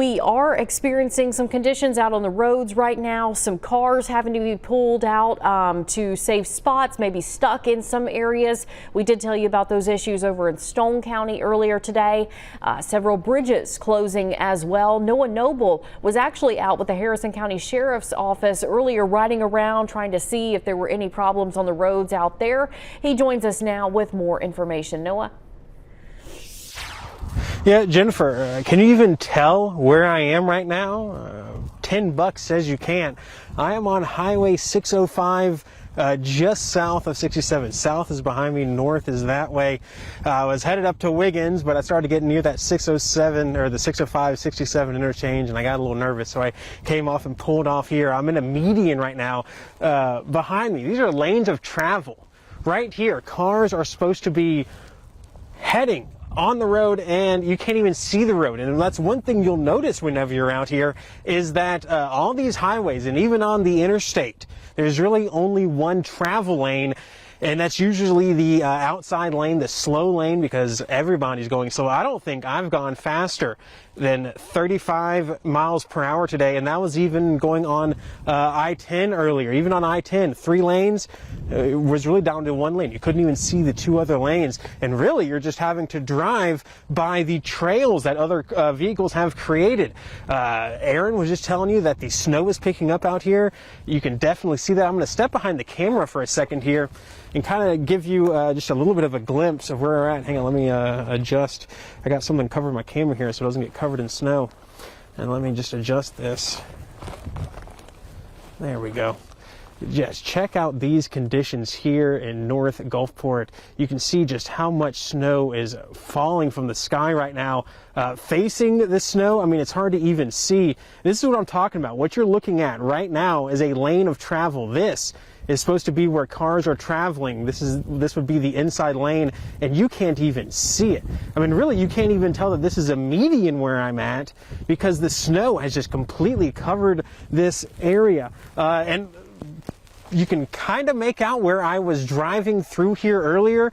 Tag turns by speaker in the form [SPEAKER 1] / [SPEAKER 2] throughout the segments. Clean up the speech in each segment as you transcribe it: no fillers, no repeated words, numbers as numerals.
[SPEAKER 1] We are experiencing some conditions out on the roads right now. Some cars having to be pulled out to save spots, maybe stuck in some areas. We did tell you about those issues over in Stone County earlier today. Several bridges closing as well. Noah Noble was actually out with the Harrison County Sheriff's Office earlier, riding around trying to see if there were any problems on the roads out there. He joins us now with more information. Noah?
[SPEAKER 2] Yeah, Jennifer, can you even tell where I am right now? $10 says you can't. I am on Highway 605, just south of 67. South is behind me, north is that way. I was headed up to Wiggins, but I started getting near that 607 or the 605, 67 interchange, and I got a little nervous, so I came off and pulled off here. I'm in a median right now. Behind me, these are lanes of travel. Right here, cars are supposed to be heading on the road, and you can't even see the road. And that's one thing you'll notice whenever you're out here, is that all these highways and even on the interstate, there's really only one travel lane, and that's usually the outside lane, the slow lane, because everybody's going slow. I don't think I've gone faster than 35 miles per hour today, and that was even going on I-10 earlier. Even on I-10, 3 lanes was really down to 1 lane. You couldn't even see the 2 other lanes, and really you're just having to drive by the trails that other vehicles have created. Aaron was just telling you that the snow is picking up out here. You can definitely see that. I'm going to step behind the camera for a second here and kind of give you just a little bit of a glimpse of where we're at. Hang on, let me adjust. I got something covering my camera here so it doesn't get covered in snow. And let me just adjust this. There we go. Yes, check out these conditions here in North Gulfport. You can see just how much snow is falling from the sky right now. Facing the snow, I mean, it's hard to even see. This is what I'm talking about. What you're looking at right now is a lane of travel. This is supposed to be where cars are traveling. This would be the inside lane, and you can't even see it. I mean, really, you can't even tell that this is a median where I'm at, because the snow has just completely covered this area. And you can kind of make out where I was driving through here earlier,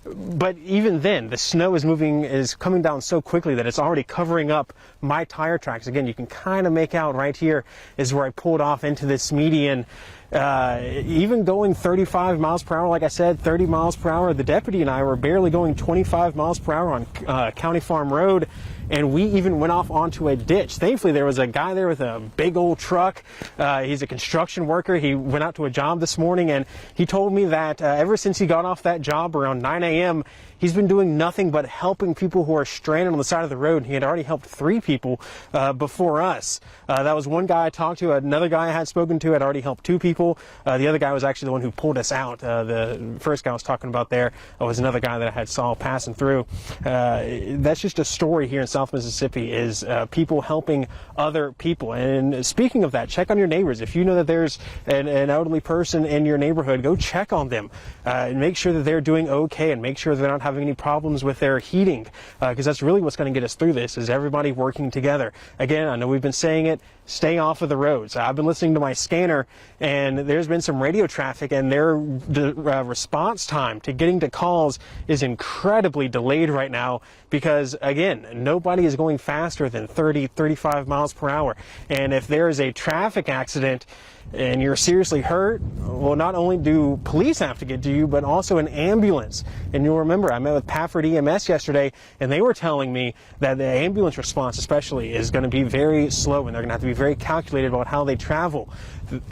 [SPEAKER 2] but even then, the snow is coming down so quickly that it's already covering up my tire tracks. Again, you can kind of make out right here is where I pulled off into this median. Even going 35 miles per hour, like I said, 30 miles per hour, the deputy and I were barely going 25 miles per hour on County Farm Road, and we even went off onto a ditch. Thankfully, there was a guy there with a big old truck. He's a construction worker. He went out to a job this morning, and he told me that ever since he got off that job around 9 a.m., he's been doing nothing but helping people who are stranded on the side of the road. He had already helped 3 people before us. That was one guy I talked to. Another guy I had spoken to had already helped 2 people. The other guy was actually the one who pulled us out. The first guy I was talking about there was another guy that I had saw passing through. That's just a story here in South Mississippi, is people helping other people. And speaking of that, check on your neighbors. If you know that there's an elderly person in your neighborhood, go check on them and make sure that they're doing okay, and make sure they're not having any problems with their heating, because that's really what's going to get us through this, is everybody working together. Again, I know we've been saying it, stay off of the roads. I've been listening to my scanner, and there's been some radio traffic, and their response time to getting to calls is incredibly delayed right now, because again, nobody is going faster than 30, 35 miles per hour. And if there is a traffic accident and you're seriously hurt, well, not only do police have to get to you, but also an ambulance. And you'll remember, I met with Pafford EMS yesterday, and they were telling me that the ambulance response especially is going to be very slow, and they're going to have to be very calculated about how they travel.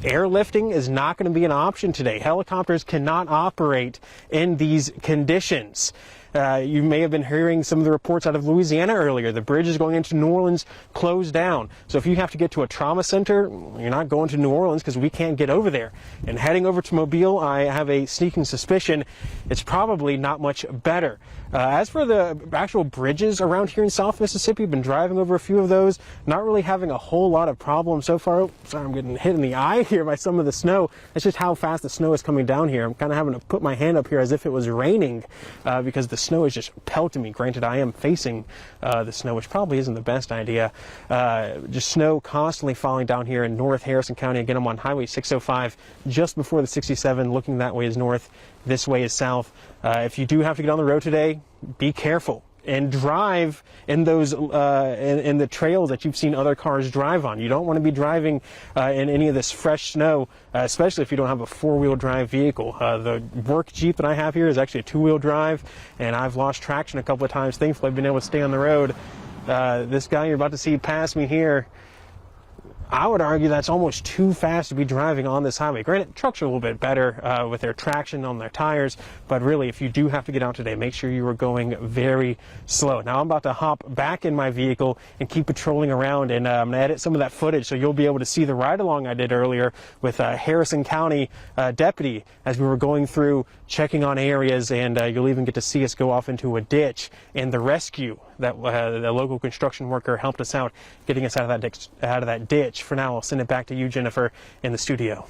[SPEAKER 2] Airlifting is not going to be an option today. Helicopters cannot operate in these conditions. You may have been hearing some of the reports out of Louisiana earlier. The bridges going into New Orleans closed down. So if you have to get to a trauma center, you're not going to New Orleans because we can't get over there. And heading over to Mobile, I have a sneaking suspicion it's probably not much better. As for the actual bridges around here in South Mississippi, been driving over a few of those, not really having a whole lot of problems so far. Oh, sorry, I'm getting hit in the eye here by some of the snow. That's just how fast the snow is coming down here. I'm kind of having to put my hand up here as if it was raining because the snow is just pelting me. Granted, I am facing the snow, which probably isn't the best idea. Just snow constantly falling down here in North Harrison County. Again, I'm on Highway 605 just before the 67. Looking that way is north, this way is south. If you do have to get on the road today, be careful. and drive in those in the trails that you've seen other cars drive on. You don't want to be driving in any of this fresh snow, especially if you don't have a four-wheel drive vehicle. The work Jeep that I have here is actually a two-wheel drive, and I've lost traction a couple of times. Thankfully, I've been able to stay on the road. This guy you're about to see pass me here, I would argue that's almost too fast to be driving on this highway. Granted, trucks are a little bit better with their traction on their tires, but really, if you do have to get out today, make sure you are going very slow. Now, I'm about to hop back in my vehicle and keep patrolling around, and I'm going to edit some of that footage so you'll be able to see the ride-along I did earlier with Harrison County deputy as we were going through checking on areas, and you'll even get to see us go off into a ditch and the rescue that the local construction worker helped us out getting us out of that ditch. For now, I'll send it back to you, Jennifer, in the studio.